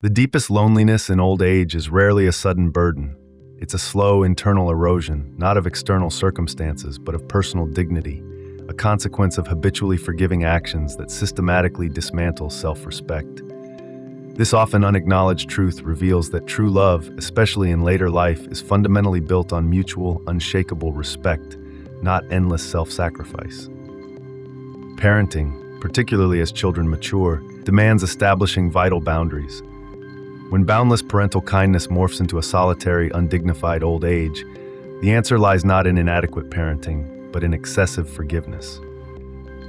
The deepest loneliness in old age is rarely a sudden burden. It's a slow internal erosion, not of external circumstances, but of personal dignity, a consequence of habitually forgiving actions that systematically dismantle self-respect. This often unacknowledged truth reveals that true love, especially in later life, is fundamentally built on mutual, unshakable respect, not endless self-sacrifice. Parenting, particularly as children mature, demands establishing vital boundaries. When boundless parental kindness morphs into a solitary, undignified old age, the answer lies not in inadequate parenting, but in excessive forgiveness.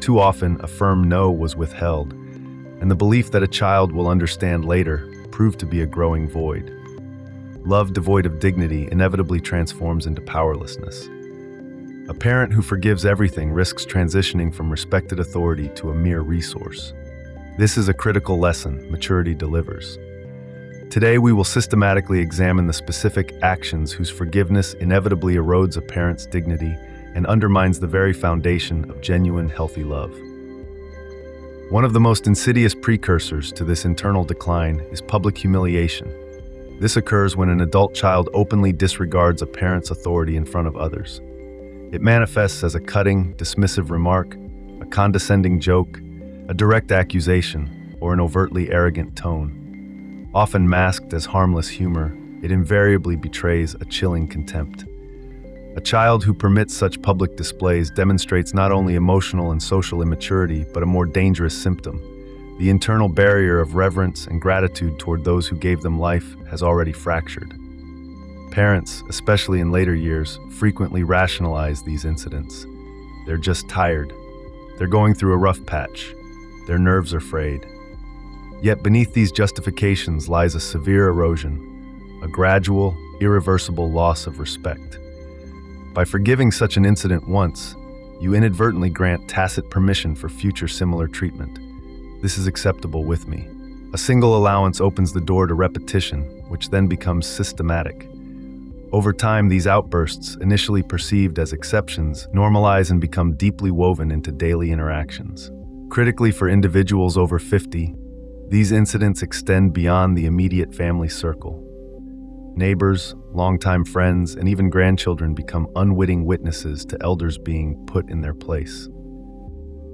Too often, a firm no was withheld, and the belief that a child will understand later proved to be a growing void. Love devoid of dignity inevitably transforms into powerlessness. A parent who forgives everything risks transitioning from respected authority to a mere resource. This is a critical lesson maturity delivers. Today, we will systematically examine the specific actions whose forgiveness inevitably erodes a parent's dignity and undermines the very foundation of genuine, healthy love. One of the most insidious precursors to this internal decline is public humiliation. This occurs when an adult child openly disregards a parent's authority in front of others. It manifests as a cutting, dismissive remark, a condescending joke, a direct accusation, or an overtly arrogant tone. Often masked as harmless humor, it invariably betrays a chilling contempt. A child who permits such public displays demonstrates not only emotional and social immaturity, but a more dangerous symptom. The internal barrier of reverence and gratitude toward those who gave them life has already fractured. Parents, especially in later years, frequently rationalize these incidents. They're just tired. They're going through a rough patch. Their nerves are frayed. Yet beneath these justifications lies a severe erosion, a gradual, irreversible loss of respect. By forgiving such an incident once, you inadvertently grant tacit permission for future similar treatment. This is acceptable with me. A single allowance opens the door to repetition, which then becomes systematic. Over time, these outbursts, initially perceived as exceptions, normalize and become deeply woven into daily interactions. Critically, for individuals over 50, these incidents extend beyond the immediate family circle. Neighbors, longtime friends, and even grandchildren become unwitting witnesses to elders being put in their place.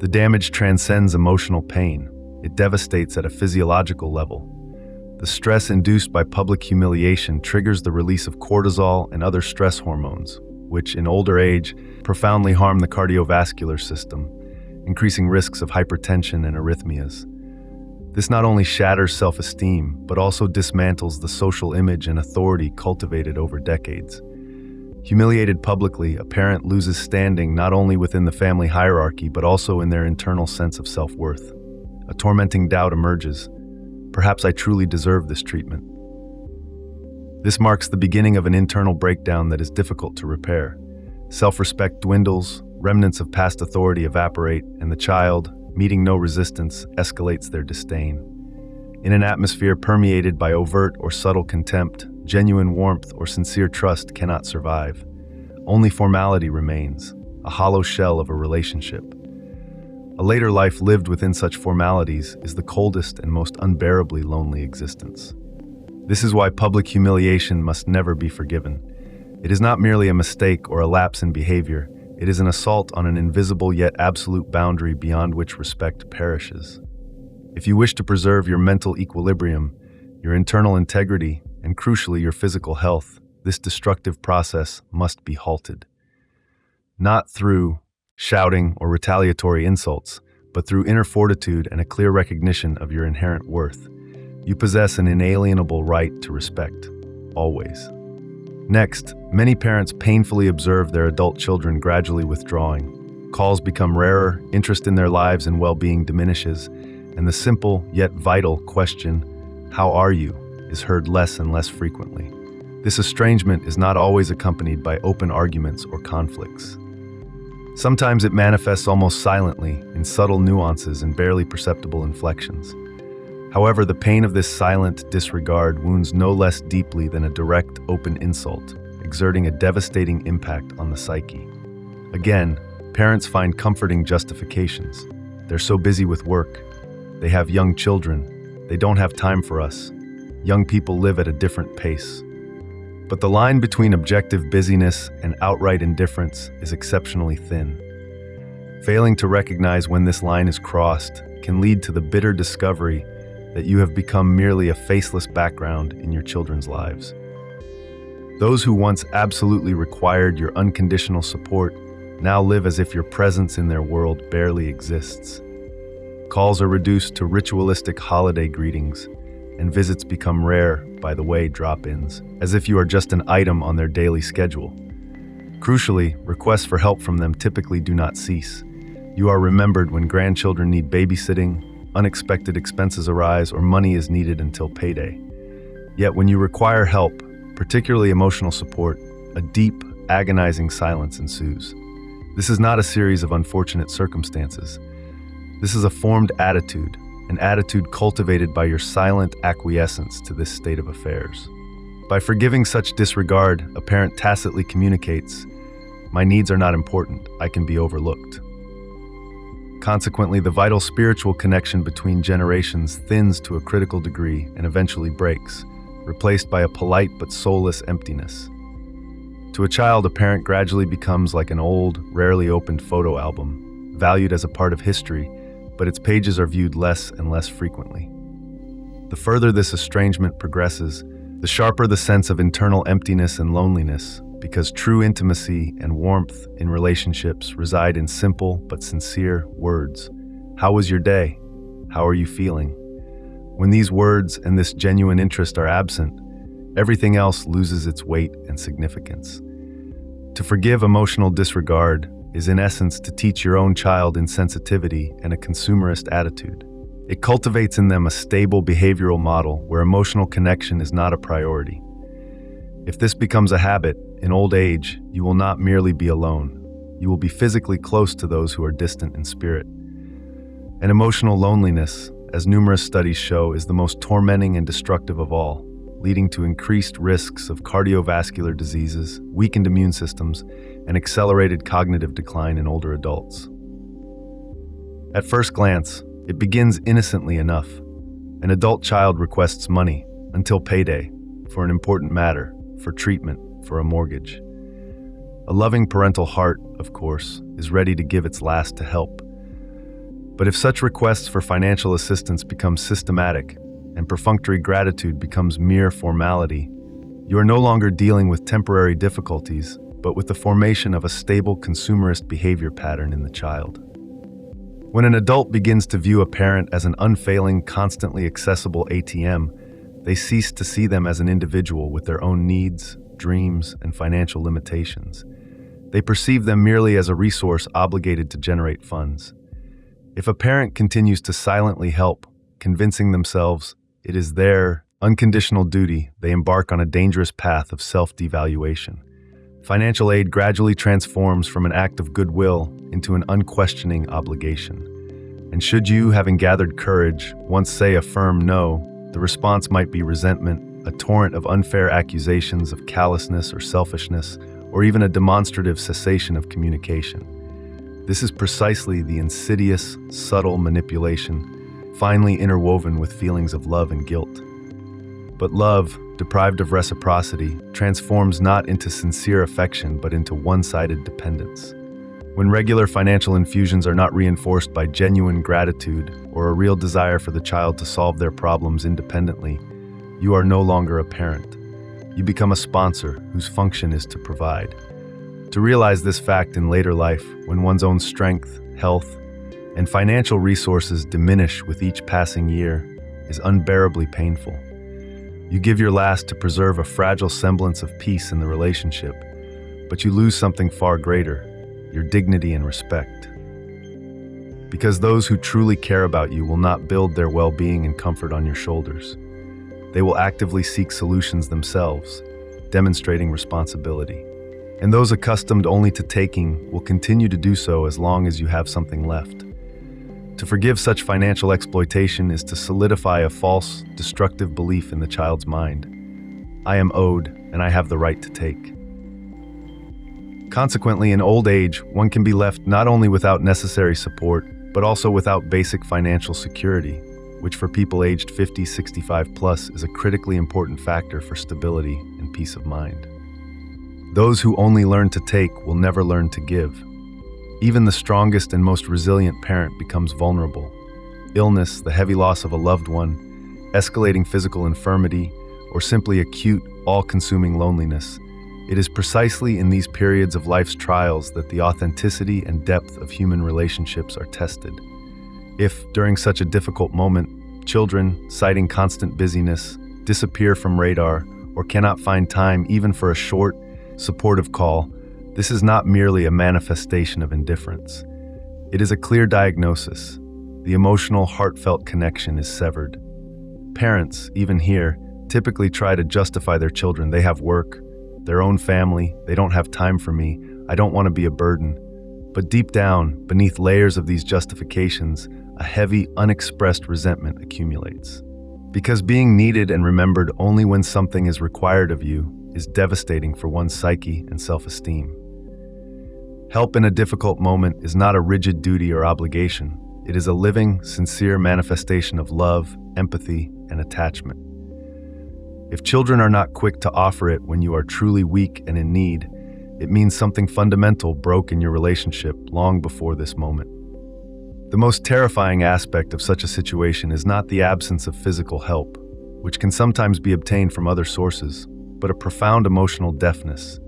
The damage transcends emotional pain. It devastates at a physiological level. The stress induced by public humiliation triggers the release of cortisol and other stress hormones, which, in older age, profoundly harm the cardiovascular system, increasing risks of hypertension and arrhythmias. This not only shatters self-esteem, but also dismantles the social image and authority cultivated over decades. Humiliated publicly, a parent loses standing not only within the family hierarchy, but also in their internal sense of self-worth. A tormenting doubt emerges. Perhaps I truly deserve this treatment. This marks the beginning of an internal breakdown that is difficult to repair. Self-respect dwindles, remnants of past authority evaporate, and the child, meeting no resistance, escalates their disdain. In an atmosphere permeated by overt or subtle contempt, genuine warmth or sincere trust cannot survive. Only formality remains, a hollow shell of a relationship. A later life lived within such formalities is the coldest and most unbearably lonely existence. This is why public humiliation must never be forgiven. It is not merely a mistake or a lapse in behavior. It is an assault on an invisible yet absolute boundary beyond which respect perishes. If you wish to preserve your mental equilibrium, your internal integrity, and crucially your physical health, this destructive process must be halted. Not through shouting or retaliatory insults, but through inner fortitude and a clear recognition of your inherent worth. You possess an inalienable right to respect, always. Next, many parents painfully observe their adult children gradually withdrawing. Calls become rarer, interest in their lives and well-being diminishes, and the simple yet vital question, "How are you?" is heard less and less frequently. This estrangement is not always accompanied by open arguments or conflicts. Sometimes it manifests almost silently, in subtle nuances and barely perceptible inflections. However, the pain of this silent disregard wounds no less deeply than a direct, open insult, exerting a devastating impact on the psyche. Again, parents find comforting justifications. They're so busy with work. They have young children. They don't have time for us. young people live at a different pace. But the line between objective busyness and outright indifference is exceptionally thin. Failing to recognize when this line is crossed can lead to the bitter discovery that you have become merely a faceless background in your children's lives. Those who once absolutely required your unconditional support now live as if your presence in their world barely exists. Calls are reduced to ritualistic holiday greetings, and visits become rare, by the way, drop-ins, as if you are just an item on their daily schedule. Crucially, requests for help from them typically do not cease. You are remembered when grandchildren need babysitting, unexpected expenses arise, or money is needed until payday. Yet when you require help, particularly emotional support, a deep, agonizing silence ensues. This is not a series of unfortunate circumstances. This is a formed attitude, an attitude cultivated by your silent acquiescence to this state of affairs. By forgiving such disregard, a parent tacitly communicates, "My needs are not important, I can be overlooked." Consequently, the vital spiritual connection between generations thins to a critical degree and eventually breaks, replaced by a polite but soulless emptiness. To a child, a parent gradually becomes like an old, rarely opened photo album, valued as a part of history, but its pages are viewed less and less frequently. The further this estrangement progresses, the sharper the sense of internal emptiness and loneliness, because true intimacy and warmth in relationships reside in simple but sincere words. How was your day? How are you feeling? When these words and this genuine interest are absent, everything else loses its weight and significance. To forgive emotional disregard is in essence to teach your own child insensitivity and a consumerist attitude. It cultivates in them a stable behavioral model where emotional connection is not a priority. If this becomes a habit, in old age, you will not merely be alone. You will be physically close to those who are distant in spirit. And emotional loneliness, as numerous studies show, is the most tormenting and destructive of all, leading to increased risks of cardiovascular diseases, weakened immune systems, and accelerated cognitive decline in older adults. At first glance, it begins innocently enough. An adult child requests money, until payday, for an important matter, for treatment, for a mortgage. A loving parental heart, of course, is ready to give its last to help. But if such requests for financial assistance become systematic and perfunctory gratitude becomes mere formality, you are no longer dealing with temporary difficulties, but with the formation of a stable consumerist behavior pattern in the child. When an adult begins to view a parent as an unfailing, constantly accessible ATM, they cease to see them as an individual with their own needs, dreams, and financial limitations. They perceive them merely as a resource obligated to generate funds. If a parent continues to silently help, convincing themselves it is their unconditional duty, they embark on a dangerous path of self-devaluation. Financial aid gradually transforms from an act of goodwill into an unquestioning obligation. And should you, having gathered courage, once say a firm no, the response might be resentment, a torrent of unfair accusations of callousness or selfishness, or even a demonstrative cessation of communication. This is precisely the insidious, subtle manipulation, finely interwoven with feelings of love and guilt. But love, deprived of reciprocity, transforms not into sincere affection but into one-sided dependence. When regular financial infusions are not reinforced by genuine gratitude or a real desire for the child to solve their problems independently, you are no longer a parent. You become a sponsor whose function is to provide. To realize this fact in later life, when one's own strength, health, and financial resources diminish with each passing year, is unbearably painful. You give your last to preserve a fragile semblance of peace in the relationship, but you lose something far greater, your dignity and respect. Because those who truly care about you will not build their well-being and comfort on your shoulders. They will actively seek solutions themselves, demonstrating responsibility. And those accustomed only to taking will continue to do so as long as you have something left. To forgive such financial exploitation is to solidify a false, destructive belief in the child's mind. I am owed, and I have the right to take. Consequently, in old age, one can be left not only without necessary support, but also without basic financial security. which for people aged 50, 65 plus is a critically important factor for stability and peace of mind. Those who only learn to take will never learn to give. Even the strongest and most resilient parent becomes vulnerable. Illness, the heavy loss of a loved one, escalating physical infirmity, or simply acute, all-consuming loneliness. It is precisely in these periods of life's trials that the authenticity and depth of human relationships are tested. If, during such a difficult moment, children, citing constant busyness, disappear from radar or cannot find time even for a short, supportive call, this is not merely a manifestation of indifference. It is a clear diagnosis. The emotional, heartfelt connection is severed. Parents, even here, typically try to justify their children. They have work, their own family, they don't have time for me, I don't want to be a burden. But deep down, beneath layers of these justifications, a heavy, unexpressed resentment accumulates. Because being needed and remembered only when something is required of you is devastating for one's psyche and self-esteem. Help in a difficult moment is not a rigid duty or obligation. It is a living, sincere manifestation of love, empathy, and attachment. If children are not quick to offer it when you are truly weak and in need, it means something fundamental broke in your relationship long before this moment. The most terrifying aspect of such a situation is not the absence of physical help, which can sometimes be obtained from other sources, but a profound emotional deafness.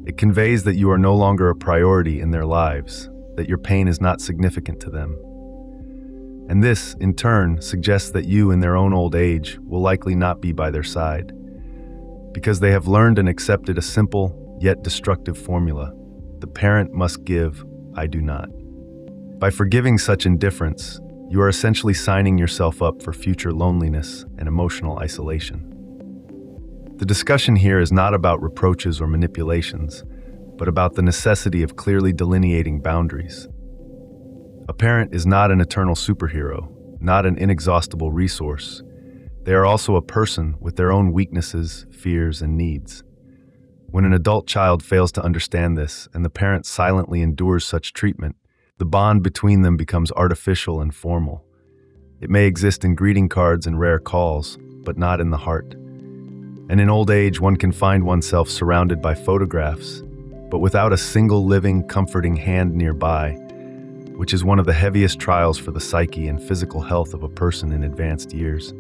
It conveys that you are no longer a priority in their lives, that your pain is not significant to them. And this, in turn, suggests that you, in their own old age, will likely not be by their side, because they have learned and accepted a simple, yet destructive formula. The parent must give, I do not. By forgiving such indifference, you are essentially signing yourself up for future loneliness and emotional isolation. The discussion here is not about reproaches or manipulations, but about the necessity of clearly delineating boundaries. A parent is not an eternal superhero, not an inexhaustible resource. They are also a person with their own weaknesses, fears, and needs. When an adult child fails to understand this and the parent silently endures such treatment, the bond between them becomes artificial and formal. It may exist in greeting cards and rare calls, but not in the heart. And in old age, one can find oneself surrounded by photographs, but without a single living, comforting hand nearby, which is one of the heaviest trials for the psyche and physical health of a person in advanced years,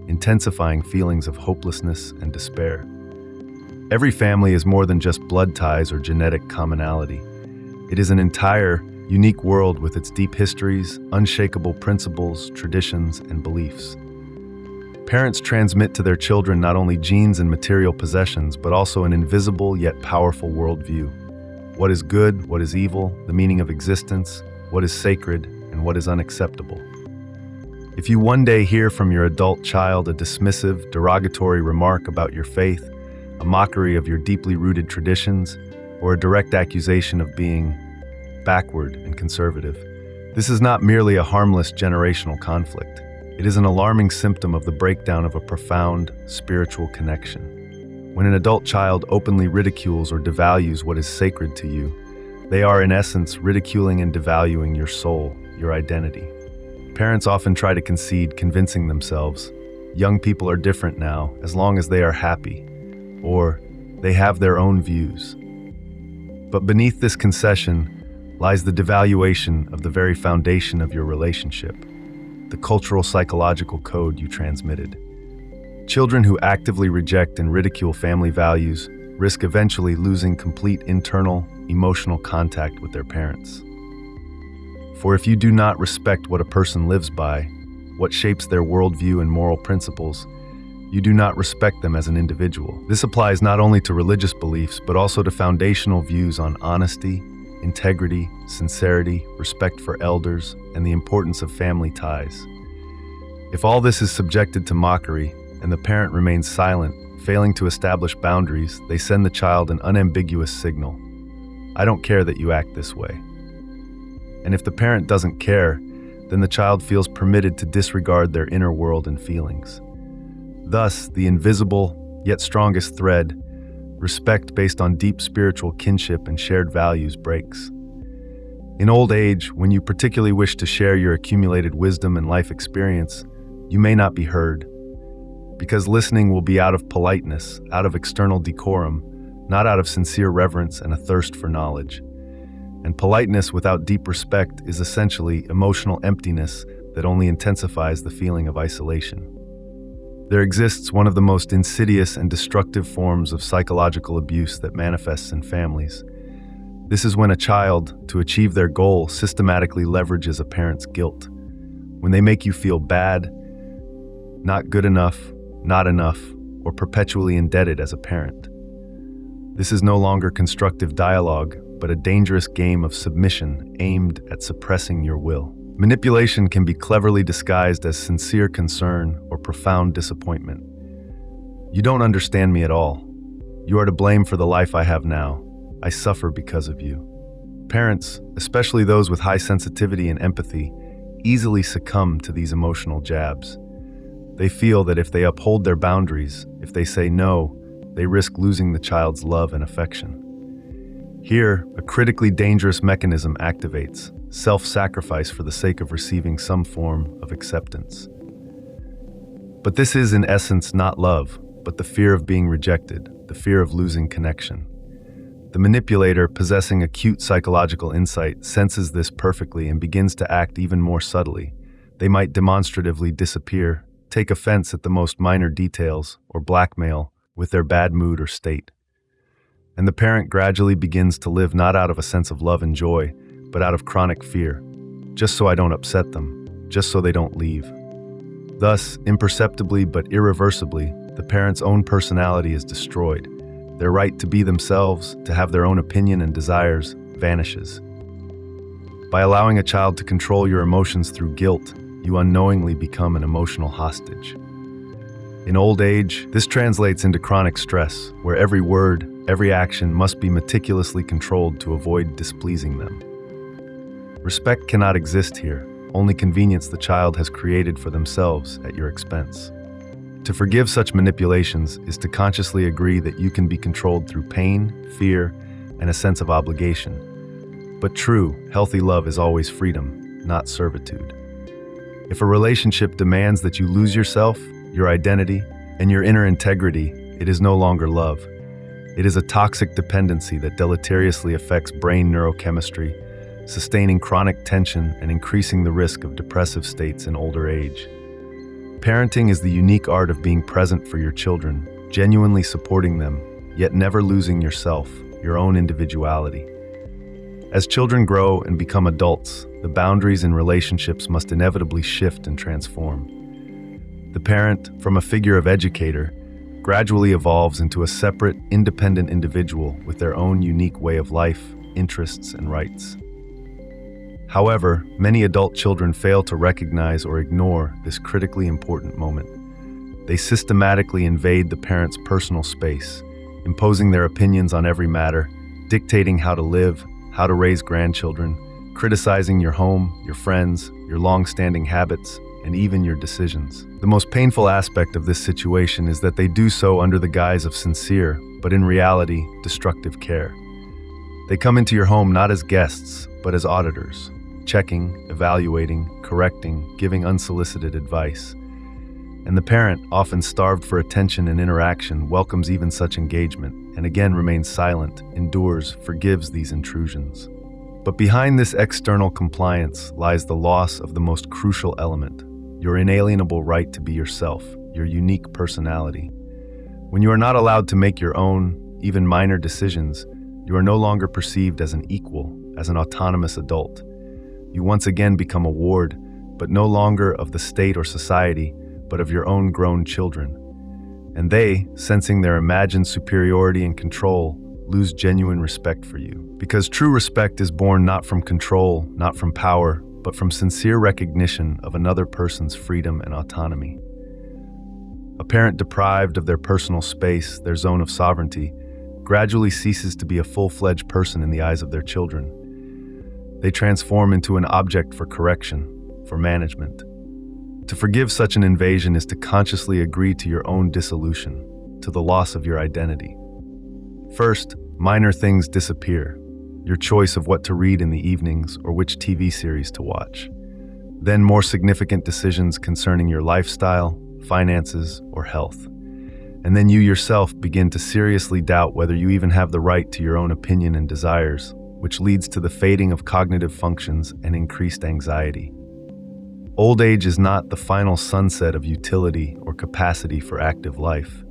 intensifying feelings of hopelessness and despair. Every family is more than just blood ties or genetic commonality. It is an entire, unique world with its deep histories, unshakable principles, traditions, and beliefs. Parents transmit to their children not only genes and material possessions, but also an invisible yet powerful worldview. What is good, what is evil, the meaning of existence, what is sacred, and what is unacceptable. If you one day hear from your adult child a dismissive, derogatory remark about your faith, a mockery of your deeply rooted traditions, or a direct accusation of being backward and conservative, this is not merely a harmless generational conflict. It is an alarming symptom of the breakdown of a profound, spiritual connection. When an adult child openly ridicules or devalues what is sacred to you, they are in essence ridiculing and devaluing your soul, your identity. Parents often try to concede, convincing themselves, young people are different now as long as they are happy, or they have their own views. But beneath this concession lies the devaluation of the very foundation of your relationship, the cultural psychological code you transmitted. Children who actively reject and ridicule family values risk eventually losing complete internal, emotional contact with their parents. For if you do not respect what a person lives by, what shapes their worldview and moral principles, you do not respect them as an individual. This applies not only to religious beliefs, but also to foundational views on honesty, integrity, sincerity, respect for elders, and the importance of family ties. If all this is subjected to mockery, and the parent remains silent, failing to establish boundaries, they send the child an unambiguous signal. I don't care that you act this way. And if the parent doesn't care, then the child feels permitted to disregard their inner world and feelings. Thus, the invisible, yet strongest thread, respect based on deep spiritual kinship and shared values, breaks. In old age, when you particularly wish to share your accumulated wisdom and life experience, you may not be heard, because listening will be out of politeness, out of external decorum, not out of sincere reverence and a thirst for knowledge. And politeness without deep respect is essentially emotional emptiness that only intensifies the feeling of isolation. There exists one of the most insidious and destructive forms of psychological abuse that manifests in families. This is when a child, to achieve their goal, systematically leverages a parent's guilt. When they make you feel bad, not good enough, not enough, or perpetually indebted as a parent. This is no longer constructive dialogue, but a dangerous game of submission aimed at suppressing your will. Manipulation can be cleverly disguised as sincere concern or profound disappointment. You don't understand me at all. You are to blame for the life I have now. I suffer because of you. Parents, especially those with high sensitivity and empathy, easily succumb to these emotional jabs. They feel that if they uphold their boundaries, if they say no, they risk losing the child's love and affection. Here, a critically dangerous mechanism activates: self-sacrifice for the sake of receiving some form of acceptance. But this is, in essence, not love, but the fear of being rejected, the fear of losing connection. The manipulator, possessing acute psychological insight, senses this perfectly and begins to act even more subtly. They might demonstratively disappear, take offense at the most minor details, or blackmail with their bad mood or state. And the parent gradually begins to live not out of a sense of love and joy, but out of chronic fear. Just so I don't upset them, just so they don't leave. Thus, imperceptibly but irreversibly, the parent's own personality is destroyed. Their right to be themselves, to have their own opinion and desires, vanishes. By allowing a child to control your emotions through guilt, you unknowingly become an emotional hostage. In old age, this translates into chronic stress, where every word, every action must be meticulously controlled to avoid displeasing them. Respect cannot exist here, only convenience the child has created for themselves at your expense. To forgive such manipulations is to consciously agree that you can be controlled through pain, fear, and a sense of obligation. But true, healthy love is always freedom, not servitude. If a relationship demands that you lose yourself, your identity, and your inner integrity, it is no longer love. It is a toxic dependency that deleteriously affects brain neurochemistry, sustaining chronic tension and increasing the risk of depressive states in older age. Parenting is the unique art of being present for your children, genuinely supporting them, yet never losing yourself, your own individuality. As children grow and become adults, the boundaries in relationships must inevitably shift and transform. The parent, from a figure of educator, gradually evolves into a separate, independent individual with their own unique way of life, interests, and rights. However, many adult children fail to recognize or ignore this critically important moment. They systematically invade the parent's personal space, imposing their opinions on every matter, dictating how to live, how to raise grandchildren, criticizing your home, your friends, your long-standing habits, and even your decisions. The most painful aspect of this situation is that they do so under the guise of sincere, but in reality, destructive care. They come into your home not as guests, but as auditors, checking, evaluating, correcting, giving unsolicited advice. And the parent, often starved for attention and interaction, welcomes even such engagement, and again remains silent, endures, forgives these intrusions. But behind this external compliance lies the loss of the most crucial element: your inalienable right to be yourself, your unique personality. When you are not allowed to make your own, even minor decisions, you are no longer perceived as an equal, as an autonomous adult. You once again become a ward, but no longer of the state or society, but of your own grown children. And they, sensing their imagined superiority and control, lose genuine respect for you. Because true respect is born not from control, not from power, but from sincere recognition of another person's freedom and autonomy. A parent deprived of their personal space, their zone of sovereignty, gradually ceases to be a full-fledged person in the eyes of their children. They transform into an object for correction, for management. To forgive such an invasion is to consciously agree to your own dissolution, to the loss of your identity. First, minor things disappear. your choice of what to read in the evenings or which TV series to watch. Then more significant decisions concerning your lifestyle, finances, or health. And then you yourself begin to seriously doubt whether you even have the right to your own opinion and desires, which leads to the fading of cognitive functions and increased anxiety. Old age is not the final sunset of utility or capacity for active life,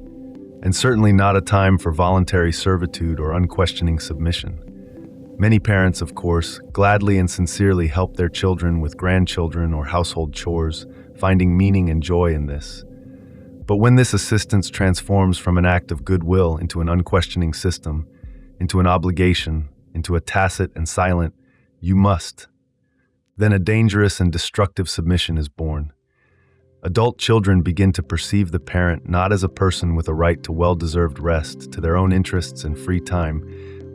and certainly not a time for voluntary servitude or unquestioning submission. Many parents, of course, gladly and sincerely help their children with grandchildren or household chores, finding meaning and joy in this. But when this assistance transforms from an act of goodwill into an unquestioning system, into an obligation, into a tacit and silent, "you must," then a dangerous and destructive submission is born. Adult children begin to perceive the parent not as a person with a right to well-deserved rest, to their own interests and free time,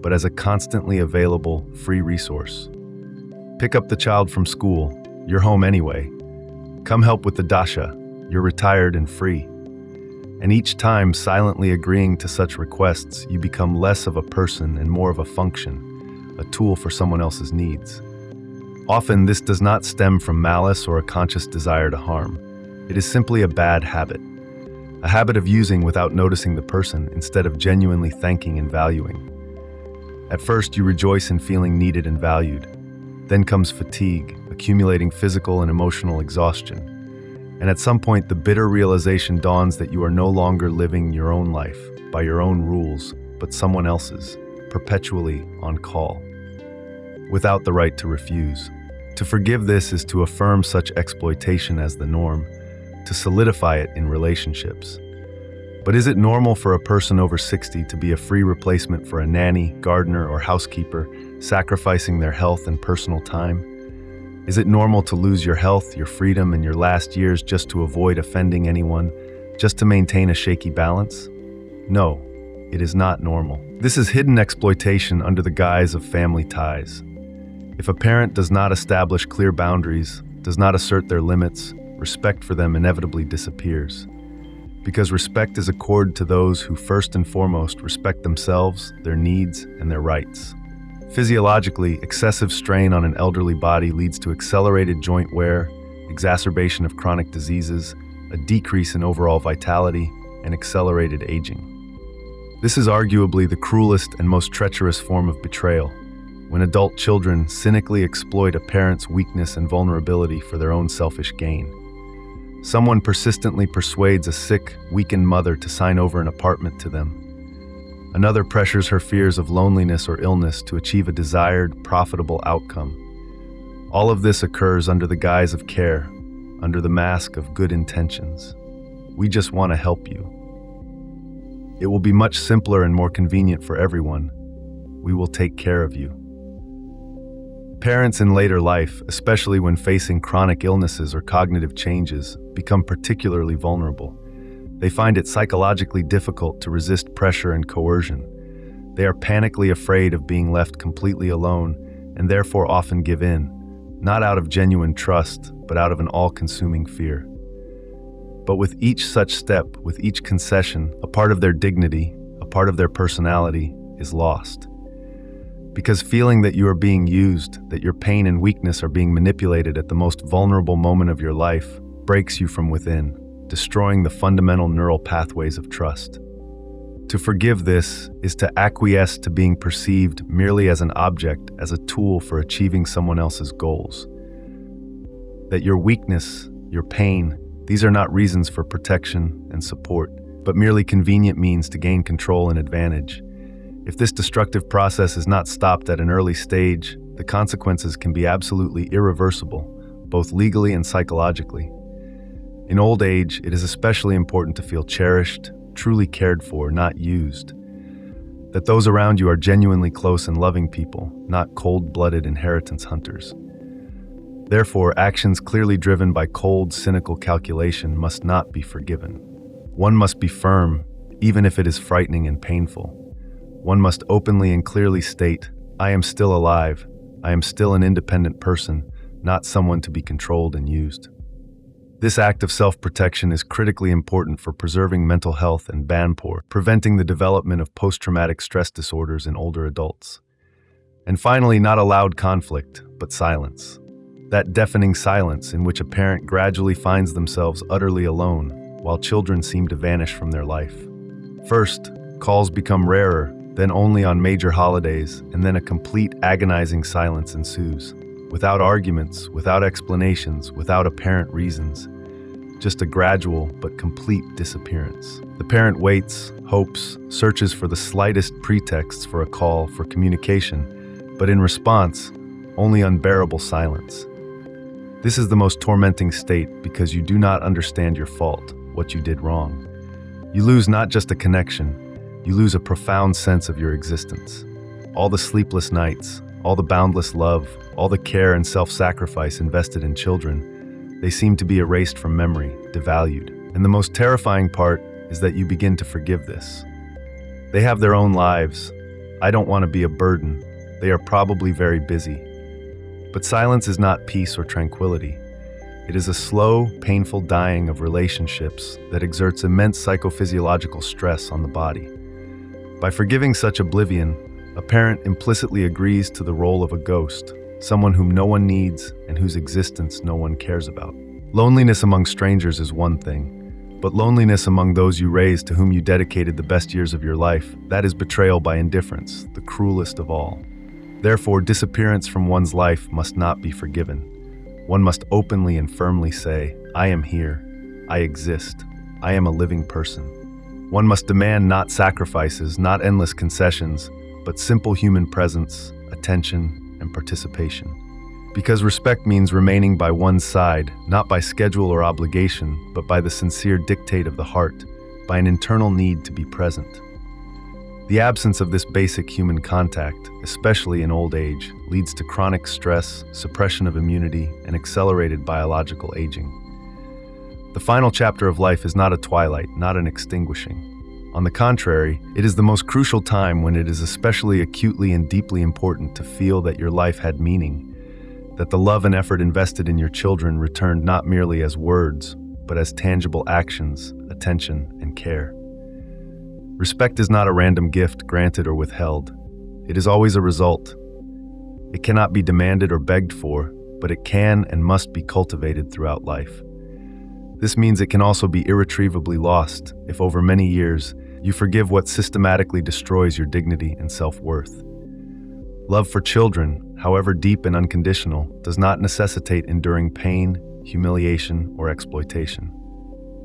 but as a constantly available, free resource. Pick up the child from school, you're home anyway. Come help with the dasha, you're retired and free. And each time silently agreeing to such requests, you become less of a person and more of a function, a tool for someone else's needs. Often this does not stem from malice or a conscious desire to harm. It is simply a bad habit. A habit of using without noticing the person instead of genuinely thanking and valuing. At first you rejoice in feeling needed and valued. Then comes fatigue, accumulating physical and emotional exhaustion. And at some point the bitter realization dawns that you are no longer living your own life, by your own rules, but someone else's, perpetually on call, without the right to refuse. To forgive this is to affirm such exploitation as the norm, to solidify it in relationships. But is it normal for a person over 60 to be a free replacement for a nanny, gardener, or housekeeper, sacrificing their health and personal time? Is it normal to lose your health, your freedom, and your last years just to avoid offending anyone, just to maintain a shaky balance? No, it is not normal. This is hidden exploitation under the guise of family ties. If a parent does not establish clear boundaries, does not assert their limits, respect for them inevitably disappears. Because respect is accorded to those who first and foremost respect themselves, their needs, and their rights. Physiologically, excessive strain on an elderly body leads to accelerated joint wear, exacerbation of chronic diseases, a decrease in overall vitality, and accelerated aging. This is arguably the cruelest and most treacherous form of betrayal, when adult children cynically exploit a parent's weakness and vulnerability for their own selfish gain. Someone persistently persuades a sick, weakened mother to sign over an apartment to them. Another pressures her fears of loneliness or illness to achieve a desired, profitable outcome. All of this occurs under the guise of care, under the mask of good intentions. We just want to help you. It will be much simpler and more convenient for everyone. We will take care of you. Parents in later life, especially when facing chronic illnesses or cognitive changes, become particularly vulnerable. They find it psychologically difficult to resist pressure and coercion. They are panically afraid of being left completely alone and therefore often give in, not out of genuine trust, but out of an all-consuming fear. But with each such step, with each concession, a part of their dignity, a part of their personality is lost. Because feeling that you are being used, that your pain and weakness are being manipulated at the most vulnerable moment of your life, breaks you from within, destroying the fundamental neural pathways of trust. To forgive this is to acquiesce to being perceived merely as an object, as a tool for achieving someone else's goals. That your weakness, your pain, these are not reasons for protection and support, but merely convenient means to gain control and advantage. If this destructive process is not stopped at an early stage, the consequences can be absolutely irreversible, both legally and psychologically. In old age, it is especially important to feel cherished, truly cared for, not used. That those around you are genuinely close and loving people, not cold-blooded inheritance hunters. Therefore, actions clearly driven by cold, cynical calculation must not be forgiven. One must be firm, even if it is frightening and painful. One must openly and clearly state, I am still alive, I am still an independent person, not someone to be controlled and used. This act of self-protection is critically important for preserving mental health and banpur, preventing the development of post-traumatic stress disorders in older adults. And finally, not a loud conflict, but silence. That deafening silence in which a parent gradually finds themselves utterly alone, while children seem to vanish from their life. First, calls become rarer, then only on major holidays, and then a complete agonizing silence ensues. Without arguments, without explanations, without apparent reasons. Just a gradual but complete disappearance. The parent waits, hopes, searches for the slightest pretexts for a call, for communication, but in response, only unbearable silence. This is the most tormenting state because you do not understand your fault, what you did wrong. You lose not just a connection, you lose a profound sense of your existence. All the sleepless nights, all the boundless love, all the care and self-sacrifice invested in children, they seem to be erased from memory, devalued. And the most terrifying part is that you begin to forgive this. They have their own lives. I don't want to be a burden. They are probably very busy. But silence is not peace or tranquility. It is a slow, painful dying of relationships that exerts immense psychophysiological stress on the body. By forgiving such oblivion, a parent implicitly agrees to the role of a ghost, someone whom no one needs and whose existence no one cares about. Loneliness among strangers is one thing, but loneliness among those you raised to whom you dedicated the best years of your life, that is betrayal by indifference, the cruelest of all. Therefore, disappearance from one's life must not be forgiven. One must openly and firmly say, I am here, I exist, I am a living person. One must demand not sacrifices, not endless concessions, but simple human presence, attention, and participation. Because respect means remaining by one's side, not by schedule or obligation, but by the sincere dictate of the heart, by an internal need to be present. The absence of this basic human contact, especially in old age, leads to chronic stress, suppression of immunity, and accelerated biological aging. The final chapter of life is not a twilight, not an extinguishing. On the contrary, it is the most crucial time when it is especially acutely and deeply important to feel that your life had meaning, that the love and effort invested in your children returned not merely as words, but as tangible actions, attention, and care. Respect is not a random gift granted or withheld. It is always a result. It cannot be demanded or begged for, but it can and must be cultivated throughout life. This means it can also be irretrievably lost if over many years you forgive what systematically destroys your dignity and self-worth. Love for children, however deep and unconditional, does not necessitate enduring pain, humiliation, or exploitation.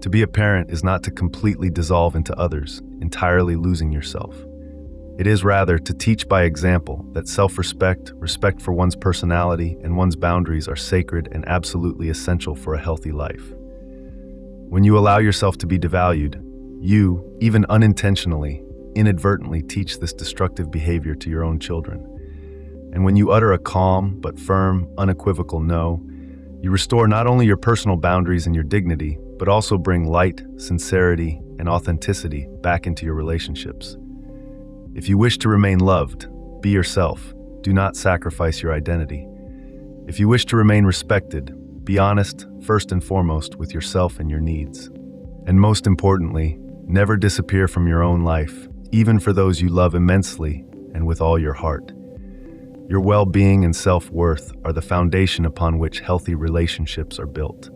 To be a parent is not to completely dissolve into others, entirely losing yourself. It is rather to teach by example that self-respect, respect for one's personality, and one's boundaries are sacred and absolutely essential for a healthy life. When you allow yourself to be devalued, you, even unintentionally, inadvertently teach this destructive behavior to your own children. And when you utter a calm but firm, unequivocal no, you restore not only your personal boundaries and your dignity, but also bring light, sincerity, and authenticity back into your relationships. If you wish to remain loved, be yourself. Do not sacrifice your identity. If you wish to remain respected, be honest, first and foremost, with yourself and your needs. And most importantly, never disappear from your own life, even for those you love immensely and with all your heart. Your well-being and self-worth are the foundation upon which healthy relationships are built.